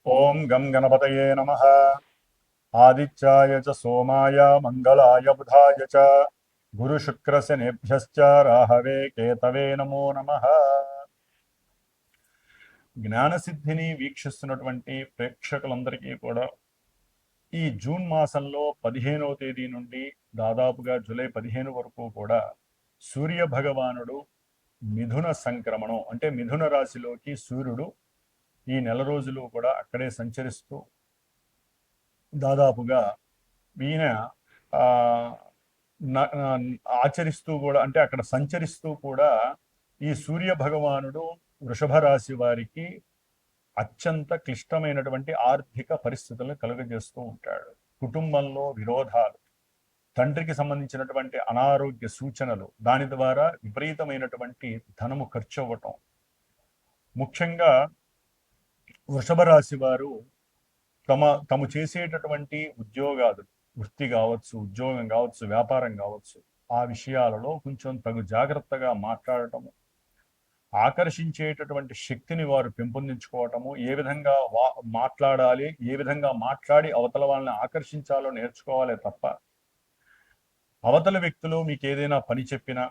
ఓం గం గణపతయే నమః. ఆదిత్యాయ చ సోమాయ మంగళాయ బుధాయ చ గురుశుక్రశనేభ్యశ్చ రాహవే కేతవే నమో నమః. జ్ఞానసిద్ధిని వీక్షిస్తున్నటువంటి ప్రేక్షకులందరికీ కూడా ఈ జూన్ మాసంలో 15వ తేదీ నుండి దాదాపుగా జూలై 15 వరకు కూడా సూర్య భగవానుడు మిథున సంక్రమణం అంటే మిథున రాశిలోకి సూర్యుడు ఈ నెల రోజులు కూడా అక్కడే సంచరిస్తూ దాదాపుగా ఈయన ఆ, ఆచరిస్తూ కూడా అంటే అక్కడ సంచరిస్తూ కూడా ఈ సూర్య భగవానుడు వృషభ రాశి వారికి అత్యంత క్లిష్టమైనటువంటి ఆర్థిక పరిస్థితులను కలుగజేస్తూ ఉంటాడు. కుటుంబంలో విరోధాలు, తండ్రికి సంబంధించినటువంటి అనారోగ్య సూచనలు, దాని ద్వారా విపరీతమైనటువంటి ధనము ఖర్చు అవ్వటం. ముఖ్యంగా వృషభ రాశి వారు తము చేసేటటువంటి ఉద్యోగాలు, వృత్తి కావచ్చు, ఉద్యోగం కావచ్చు, వ్యాపారం కావచ్చు, ఆ విషయాలలో కొంచెం తగు జాగ్రత్తగా మాట్లాడటము, ఆకర్షించేటటువంటి శక్తిని వారు పెంపొందించుకోవటము, ఏ విధంగా మాట్లాడాలి, ఏ విధంగా మాట్లాడి అవతల వాళ్ళని ఆకర్షించాలో నేర్చుకోవాలే తప్ప అవతల వ్యక్తులు మీకు ఏదైనా పని చెప్పినా,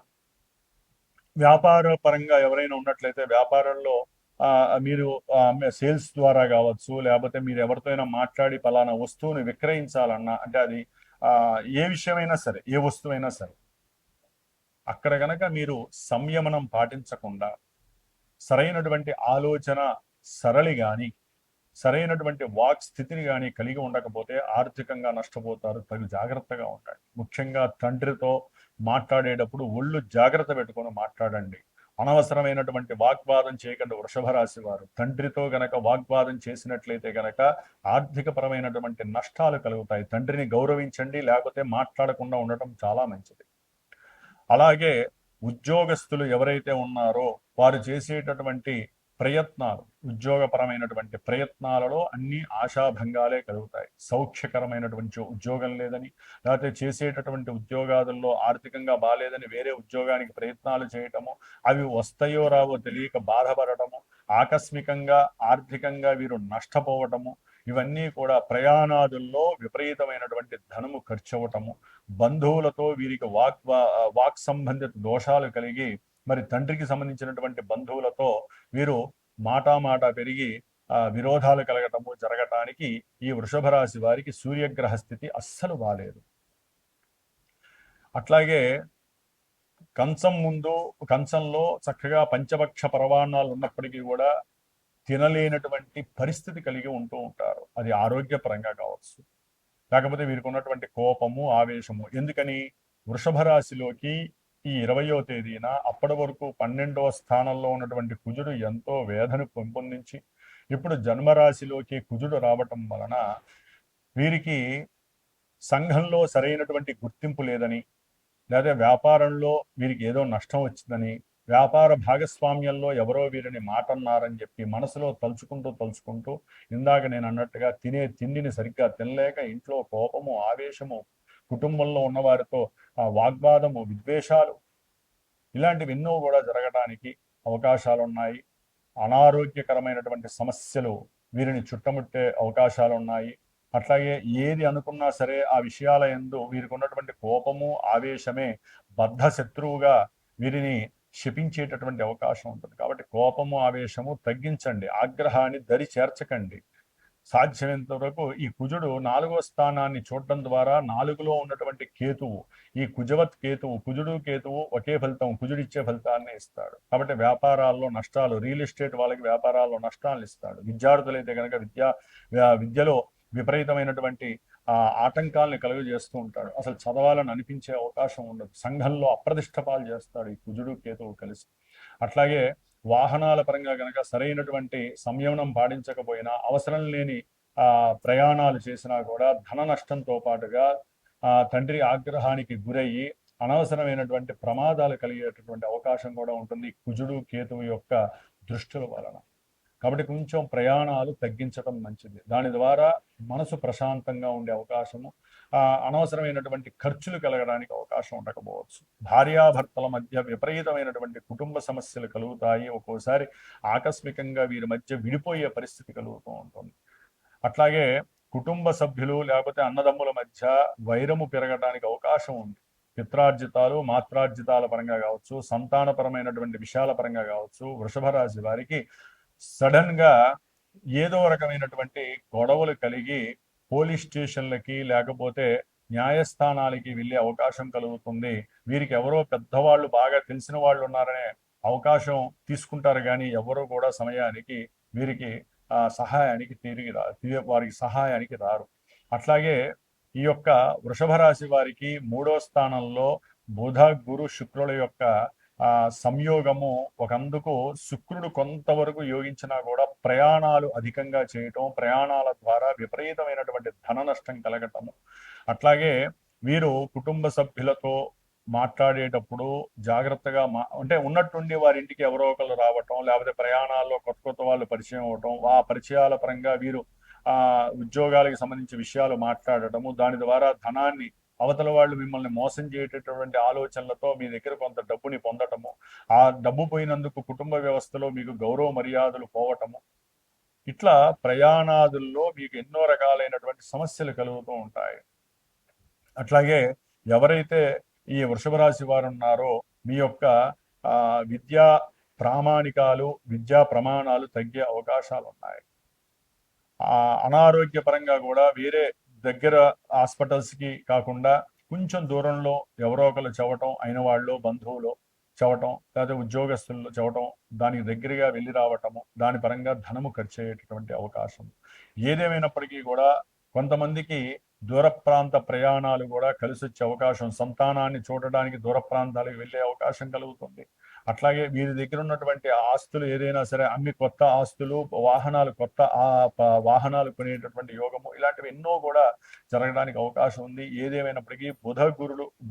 వ్యాపార పరంగా ఎవరైనా ఉన్నట్లయితే వ్యాపారంలో మీరు సేల్స్ ద్వారా కావచ్చు, లేకపోతే మీరు ఎవరితోనైనా మాట్లాడి పలానా వస్తువుని విక్రయించాలన్నా, అంటే అది ఏ విషయమైనా సరే, ఏ వస్తువైనా సరే, అక్కడ గనక మీరు సంయమనం పాటించకుండా సరైనటువంటి ఆలోచన సరళి కానీ సరైనటువంటి వాక్ స్థితిని కానీ కలిగి ఉండకపోతే ఆర్థికంగా నష్టపోతారు. తగు జాగ్రత్తగా ఉండండి. ముఖ్యంగా తండ్రితో మాట్లాడేటప్పుడు ఒళ్ళు జాగ్రత్త పెట్టుకొని మాట్లాడండి. అనవసరమైనటువంటి వాగ్వాదం చేయకుండా వృషభ రాశి వారు తండ్రితో గనక వాగ్వాదం చేసినట్లయితే గనక ఆర్థిక పరమైనటువంటి నష్టాలు కలుగుతాయి. తండ్రిని గౌరవించండి, లేకపోతే మాట్లాడకుండా ఉండటం చాలా మంచిది. అలాగే ఉద్యోగస్తులు ఎవరైతే ఉన్నారో వారు చేసేటటువంటి ప్రయత్నాలు, ఉద్యోగపరమైనటువంటి ప్రయత్నాలలో అన్ని ఆశాభంగాలే కలుగుతాయి. సౌఖ్యకరమైనటువంటి ఉద్యోగం లేదని, లేకపోతే చేసేటటువంటి ఉద్యోగాదుల్లో ఆర్థికంగా బాగాలేదని వేరే ఉద్యోగానికి ప్రయత్నాలు చేయటము, అవి వస్తాయో రావో తెలియక బాధపడటము, ఆకస్మికంగా ఆర్థికంగా వీరు నష్టపోవటము, ఇవన్నీ కూడా ప్రయాణాదుల్లో విపరీతమైనటువంటి ధనము ఖర్చు అవ్వటము, బంధువులతో వీరికి వాక్ సంబంధిత దోషాలు కలిగి, మరి తండ్రికి సంబంధించినటువంటి బంధువులతో వీరు మాట పెరిగి విరోధాలు కలగటము జరగటానికి ఈ వృషభ రాశి వారికి సూర్యగ్రహ స్థితి అస్సలు బాలేదు. అట్లాగే కంచంలో చక్కగా పంచభక్ష పరవాణాలు ఉన్నప్పటికీ కూడా తినలేనటువంటి పరిస్థితి కలిగి ఉంటూ ఉంటారు. అది ఆరోగ్యపరంగా కావచ్చు, లేకపోతే వీరికి ఉన్నటువంటి కోపము, ఆవేశము. ఎందుకని? వృషభ రాశిలోకి ఈ 20వ తేదీన అప్పటి వరకు 12వ స్థానంలో ఉన్నటువంటి కుజుడు ఎంతో వేదను పెంపొందించి ఇప్పుడు జన్మరాశిలోకి కుజుడు రావటం వలన వీరికి సంఘంలో సరైనటువంటి గుర్తింపు లేదని, లేదా వ్యాపారంలో వీరికి ఏదో నష్టం వచ్చిందని, వ్యాపార భాగస్వామ్యంలో ఎవరో వీరిని మాటన్నారని చెప్పి మనసులో తలుచుకుంటూ ఇందాక నేను అన్నట్టుగా తినే తిండిని సరిగ్గా తినలేక ఇంట్లో కోపము, ఆవేశము, కుటుంబంలో ఉన్నవారితో వాగ్వాదము, విద్వేషాలు, ఇలాంటివి ఎన్నో కూడా జరగడానికి అవకాశాలు ఉన్నాయి. అనారోగ్యకరమైనటువంటి సమస్యలు వీరిని చుట్టముట్టే అవకాశాలు ఉన్నాయి. అట్లాగే ఏది అనుకున్నా సరే ఆ విషయాల యందు వీరికి ఉన్నటువంటి కోపము, ఆవేశమే బద్ధ శత్రువుగా వీరిని శపించేటటువంటి అవకాశం ఉంటుంది. కాబట్టి కోపము, ఆవేశము తగ్గించండి, ఆగ్రహాన్ని దరి చేర్చకండి. సాధ్యమైనంత వరకు ఈ కుజుడు 4వ స్థానాన్ని చూడటం ద్వారా 4లో ఉన్నటువంటి కేతువు, ఈ కుజవత్ కేతువు, కుజుడు కేతువు ఒకే ఫలితం, కుజుడిచ్చే ఫలితాన్ని ఇస్తాడు. కాబట్టి వ్యాపారాల్లో నష్టాలు, రియల్ ఎస్టేట్ వాళ్ళకి వ్యాపారాల్లో నష్టాలను ఇస్తాడు. విద్యార్థులైతే కనుక విద్యలో విపరీతమైనటువంటి ఆటంకాలను కలుగజేస్తూ ఉంటాడు. అసలు చదవాలని అనిపించే అవకాశం ఉండదు. సంఘంలో అప్రతిష్ట పాలు చేస్తాడు ఈ కుజుడు కేతువు కలిసి. అట్లాగే వాహనాల పరంగా కనుక సరైనటువంటి సంయమనం పాటించకపోయినా, అవసరం లేని ప్రయాణాలు చేసినా కూడా ధన నష్టంతో పాటుగా తండ్రి ఆగ్రహానికి గురయ్యి అనవసరమైనటువంటి ప్రమాదాలు కలిగేటటువంటి అవకాశం కూడా ఉంటుంది కుజుడు కేతువు యొక్క దృష్టుల వలన. కాబట్టి కొంచెం ప్రయాణాలు తగ్గించడం మంచిది. దాని ద్వారా మనసు ప్రశాంతంగా ఉండే అవకాశము, అనవసరమైనటువంటి ఖర్చులు కలగడానికి అవకాశం ఉండకపోవచ్చు. భార్యాభర్తల మధ్య విపరీతమైనటువంటి కుటుంబ సమస్యలు కలుగుతాయి. ఒక్కోసారి ఆకస్మికంగా వీరి మధ్య విడిపోయే పరిస్థితి కలుగుతూ ఉంటుంది. అట్లాగే కుటుంబ సభ్యులు లేకపోతే అన్నదమ్ముల మధ్య వైరము పెరగడానికి అవకాశం ఉంది. పిత్రార్జితాలు మాత్రార్జితాల పరంగా కావచ్చు, సంతానపరమైనటువంటి విషయాల పరంగా కావచ్చు, వృషభ రాశి వారికి సడన్ గా ఏదో రకమైనటువంటి గొడవలు కలిగి పోలీస్ స్టేషన్లకి లేకపోతే న్యాయస్థానాలకి వెళ్ళే అవకాశం కలుగుతుంది. వీరికి ఎవరో పెద్దవాళ్ళు బాగా తెలిసిన వాళ్ళు ఉన్నారనే అవకాశం తీసుకుంటారు, కానీ ఎవరు కూడా సమయానికి వీరికి సహాయానికి వారికి సహాయానికి రారు. అట్లాగే ఈ యొక్క వృషభ రాశి వారికి 3వ స్థానంలో బుధ గురు శుక్రుల యొక్క సంయోగము ఒకందుకు శుక్రుడు కొంతవరకు యోగించినా కూడా ప్రయాణాలు అధికంగా చేయటం, ప్రయాణాల ద్వారా విపరీతమైనటువంటి ధన నష్టం కలగటము. అట్లాగే వీరు కుటుంబ సభ్యులతో మాట్లాడేటప్పుడు జాగ్రత్తగా అంటే ఉన్నట్టుండి వారి ఇంటికి ఎవరో ఒకళ్ళు రావటం, లేకపోతే ప్రయాణాల్లో కొత్త కొత్త వాళ్ళు పరిచయం అవటం, ఆ పరిచయాల పరంగా వీరు ఉద్యోగాలకు సంబంధించి విషయాలు మాట్లాడటము, దాని ద్వారా ధనాన్ని అవతల వాళ్ళు మిమ్మల్ని మోసం చేయటటువంటి ఆలోచనలతో మీ దగ్గర కొంత డబ్బుని పొందటము, ఆ డబ్బు పోయినందుకు కుటుంబ వ్యవస్థలో మీకు గౌరవ మర్యాదలు పోవటము, ఇట్లా ప్రయాణాదుల్లో మీకు ఎన్నో రకాలైనటువంటి సమస్యలు కలుగుతూ ఉంటాయి. అట్లాగే ఎవరైతే ఈ వృషభ రాశి వారు ఉన్నారో మీ యొక్క విద్యా ప్రామాణికాలు, విద్యా ప్రమాణాలు తగ్గే అవకాశాలు ఉన్నాయి. అనారోగ్యపరంగా కూడా వేరే దగ్గర హాస్పిటల్స్కి కాకుండా కొంచెం దూరంలో ఎవరో ఒకరు చవటం, అయిన వాళ్ళు బంధువులు చవటం, లేకపోతే ఉద్యోగస్తులు చవటం, దానికి దగ్గరగా వెళ్ళి రావటము, దాని పరంగా ధనము ఖర్చు అయ్యేటటువంటి అవకాశం. ఏదేమైనప్పటికీ కూడా కొంతమందికి దూర ప్రాంత ప్రయాణాలు కూడా కలిసి వచ్చే అవకాశం, సంతానాన్ని చూడడానికి దూర ప్రాంతాలకు వెళ్ళే అవకాశం కలుగుతుంది. అట్లాగే వీరి దగ్గర ఉన్నటువంటి ఆస్తులు ఏదైనా సరే అమ్మి కొత్త ఆస్తులు, వాహనాలు, కొత్త వాహనాలు కొనేటటువంటి యోగము, ఇలాంటివి ఎన్నో కూడా జరగడానికి అవకాశం ఉంది. ఏదేమైనప్పటికీ బుధ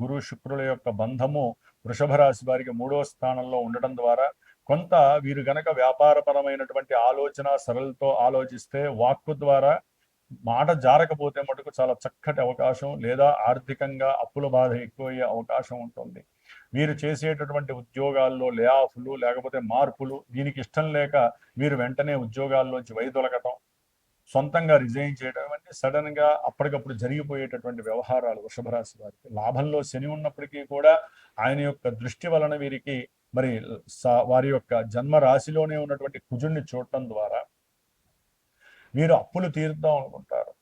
గురు శుక్రుల యొక్క బంధము వృషభ రాశి వారికి 3వ స్థానంలో ఉండటం ద్వారా కొంత వీరు గనక వ్యాపారపరమైనటువంటి ఆలోచన సరళతో ఆలోచిస్తే వాక్కు ద్వారా మాట జారకపోతే మటుకు చాలా చక్కటి అవకాశం, లేదా ఆర్థికంగా అప్పుల బాధ ఎక్కువయ్యే అవకాశం ఉంటుంది. వీరు చేసేటటువంటి ఉద్యోగాల్లో లే ఆఫ్లు లేకపోతే మార్పులు, దీనికి ఇష్టం లేక వీరు వెంటనే ఉద్యోగాల్లోంచి వైదొలగటం, సొంతంగా రిజైన్ చేయడం, ఇవన్నీ సడన్ గా అప్పటికప్పుడు జరిగిపోయేటటువంటి వ్యవహారాలు వృషభ రాశి వారికి. లాభంలో శని ఉన్నప్పటికీ కూడా ఆయన యొక్క దృష్టి వలన వీరికి మరి వారి యొక్క జన్మ రాశిలోనే ఉన్నటువంటి కుజుడిని చూడటం ద్వారా వీరు అప్పులు తీరుద్దాం అనుకుంటారు,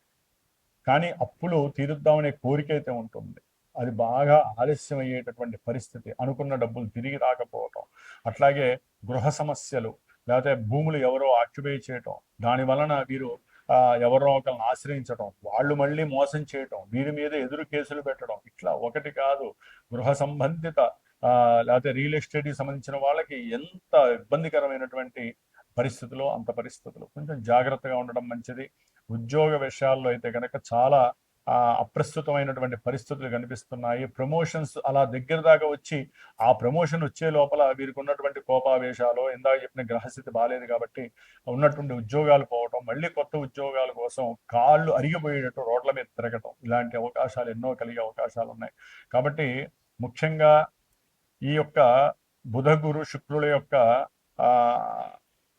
కానీ అప్పులు తీరుద్దామనే కోరిక అయితే ఉంటుంది, అది బాగా ఆలస్యం అయ్యేటటువంటి పరిస్థితి, అనుకున్న డబ్బులు తిరిగి రాకపోవటం. అట్లాగే గృహ సమస్యలు, లేకపోతే భూములు ఎవరో ఆక్యుపై చేయటం, దాని వలన వీరు ఎవరో ఒకరిని ఆశ్రయించడం, వాళ్ళు మళ్ళీ మోసం చేయటం, వీరి మీద ఎదురు కేసులు పెట్టడం, ఇట్లా ఒకటి కాదు. గృహ సంబంధిత లేకపోతే రియల్ ఎస్టేట్కి సంబంధించిన వాళ్ళకి ఎంత ఇబ్బందికరమైనటువంటి పరిస్థితులు, అంత పరిస్థితులు కొంచెం జాగ్రత్తగా ఉండడం మంచిది. ఉద్యోగ విషయాల్లో అయితే కనుక చాలా అప్రస్తుతమైనటువంటి పరిస్థితులు కనిపిస్తున్నాయి. ప్రమోషన్స్ అలా దగ్గర దాకా వచ్చి ఆ ప్రమోషన్ వచ్చే లోపల వీరికి ఉన్నటువంటి కోపావేశాలు, ఇందాక చెప్పిన గ్రహస్థితి బాగాలేదు కాబట్టి ఉన్నటువంటి ఉద్యోగాలు పోవటం, మళ్ళీ కొత్త ఉద్యోగాల కోసం కాళ్ళు అరిగిపోయేటట్టు రోడ్ల మీద తిరగటం, ఇలాంటి అవకాశాలు ఎన్నో కలిగే అవకాశాలు ఉన్నాయి. కాబట్టి ముఖ్యంగా ఈ యొక్క బుధ గురు శుక్రుల యొక్క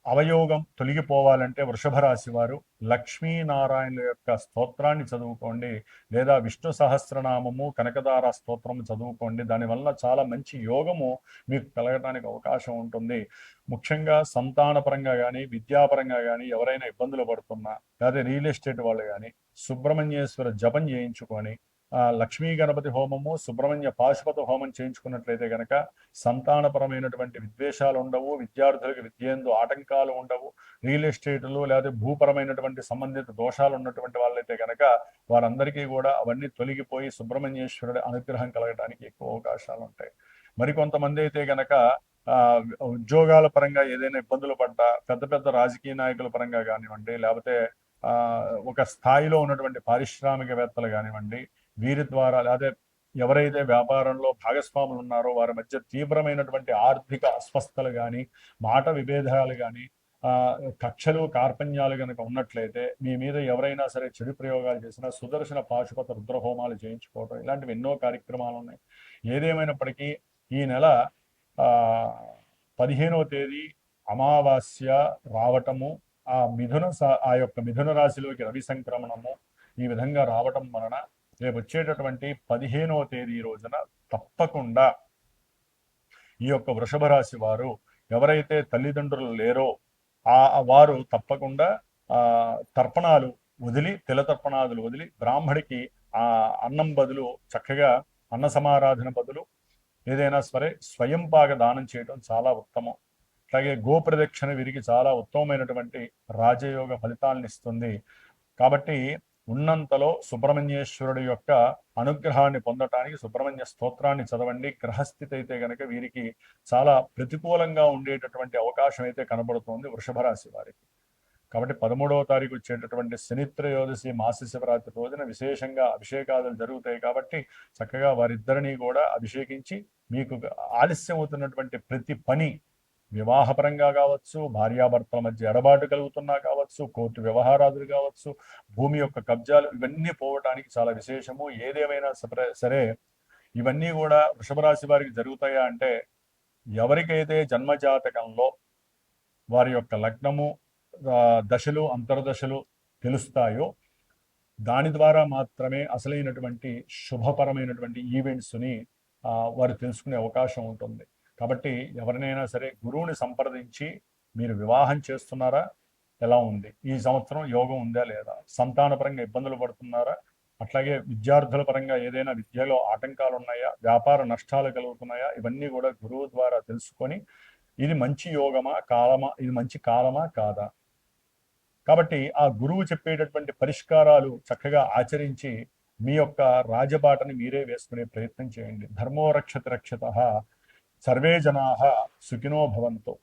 అవయోగం తొలగిపోవాలంటే వృషభ రాశి వారు లక్ష్మీనారాయణుల యొక్క స్తోత్రాన్ని చదువుకోండి, లేదా విష్ణు సహస్రనామము, కనకదార స్తోత్రము చదువుకోండి. దానివల్ల చాలా మంచి యోగము మీకు కలగడానికి అవకాశం ఉంటుంది. ముఖ్యంగా సంతానపరంగా కానీ విద్యాపరంగా కానీ ఎవరైనా ఇబ్బందులు పడుతున్నా, లేదా రియల్ ఎస్టేట్ వాళ్ళు కానీ సుబ్రహ్మణ్యేశ్వర జపం చేయించుకొని లక్ష్మీ గణపతి హోమము, సుబ్రహ్మణ్య పాశుపత హోమం చేయించుకున్నట్లయితే కనుక సంతానపరమైనటువంటి విద్వేషాలు ఉండవు, విద్యార్థులకు విద్యందు ఆటంకాలు ఉండవు. రియల్ ఎస్టేట్లు లేదా భూపరమైనటువంటి సంబంధిత దోషాలు ఉన్నటువంటి వాళ్ళైతే కనుక వారందరికీ కూడా అవన్నీ తొలగిపోయి సుబ్రహ్మణ్యేశ్వరుడి అనుగ్రహం కలగడానికి ఎక్కువ అవకాశాలు ఉంటాయి. మరికొంతమంది అయితే కనుక ఉద్యోగాల పరంగా ఏదైనా ఇబ్బందులు పడ్డా, పెద్ద పెద్ద రాజకీయ నాయకుల పరంగా కానివ్వండి, లేకపోతే ఒక స్థాయిలో ఉన్నటువంటి పారిశ్రామికవేత్తలు కానివ్వండి, వీరి ద్వారా లేదా ఎవరైతే వ్యాపారంలో భాగస్వాములు ఉన్నారో వారి మధ్య తీవ్రమైనటువంటి ఆర్థిక అస్వస్థలు కానీ, మాట విభేదాలు కానీ, కక్షలు కార్పణ్యాలు కనుక ఉన్నట్లయితే మీ మీద ఎవరైనా సరే చెడు ప్రయోగాలు చేసినా సుదర్శన పాశుపత రుద్రహోమాలు చేయించుకోవడం, ఇలాంటివి ఎన్నో కార్యక్రమాలు ఉన్నాయి. ఏదేమైనప్పటికీ ఈ నెల 15వ తేదీ అమావాస్య రావటము, ఆ యొక్క మిథున రాశిలోకి రవి సంక్రమణము ఈ విధంగా రావటం వలన రేపు వచ్చేటటువంటి 15వ తేదీ రోజున తప్పకుండా ఈ యొక్క వృషభ రాశి వారు ఎవరైతే తల్లిదండ్రులు లేరో వారు తప్పకుండా ఆ తర్పణాలు వదిలి తిల తర్పణాదులు వదిలి బ్రాహ్మడికి ఆ అన్నం బదులు చక్కగా అన్న సమారాధన బదులు ఏదైనా సరే స్వయం పాక దానం చేయడం చాలా ఉత్తమం. అలాగే గోప్రదక్షిణ వీరికి చాలా ఉత్తమమైనటువంటి రాజయోగ ఫలితాలను ఇస్తుంది. కాబట్టి ఉన్నంతలో సుబ్రహ్మణ్యేశ్వరుడు యొక్క అనుగ్రహాన్ని పొందటానికి సుబ్రహ్మణ్య స్తోత్రాన్ని చదవండి. గ్రహస్థితి అయితే కనుక వీరికి చాలా ప్రతికూలంగా ఉండేటటువంటి అవకాశం అయితే కనబడుతోంది వృషభ రాశి వారికి. కాబట్టి 13వ తారీఖు వచ్చేటటువంటి శనిత్రయోదశి మాస శివరాత్రి రోజున విశేషంగా అభిషేకాలు జరుగుతాయి. కాబట్టి చక్కగా వారిద్దరినీ కూడా అభిషేకించి మీకు ఆలస్యం అవుతున్నటువంటి ప్రతి పని వివాహపరంగా కావచ్చు, భార్యాభర్తల మధ్య ఎడబాటు కలుగుతున్నా కావచ్చు, కోర్టు వ్యవహారాదులు కావచ్చు, భూమి యొక్క కబ్జాలు ఇవన్నీ పోవటానికి చాలా విశేషము. ఏదేమైనా సరే ఇవన్నీ కూడా వృషభ రాశి వారికి జరుగుతాయా అంటే ఎవరికైతే జన్మజాతకంలో వారి యొక్క లగ్నము దశలు అంతర్దశలు తెలుస్తాయో దాని ద్వారా మాత్రమే అసలైనటువంటి శుభపరమైనటువంటి ఈవెంట్స్ని వారు తెలుసుకునే అవకాశం ఉంటుంది. కాబట్టి ఎవరినైనా సరే గురువుని సంప్రదించి మీరు వివాహం చేస్తున్నారా, ఎలా ఉంది, ఈ సంవత్సరం యోగం ఉందా లేదా, సంతానపరంగా ఇబ్బందులు పడుతున్నారా, అట్లాగే విద్యార్థుల పరంగా ఏదైనా విద్యలో ఆటంకాలు ఉన్నాయా, వ్యాపార నష్టాలు కలుగుతున్నాయా, ఇవన్నీ కూడా గురువు ద్వారా తెలుసుకొని ఇది మంచి యోగమా కాలమా, ఇది మంచి కాలమా కాదా. కాబట్టి ఆ గురువు చెప్పేటటువంటి పరిష్కారాలు చక్కగా ఆచరించి మీ యొక్క రాజబాటని మీరే వేసుకునే ప్రయత్నం చేయండి. ధర్మో రక్షతి రక్షతః, సర్వే జనాః సుఖినో భవంతు.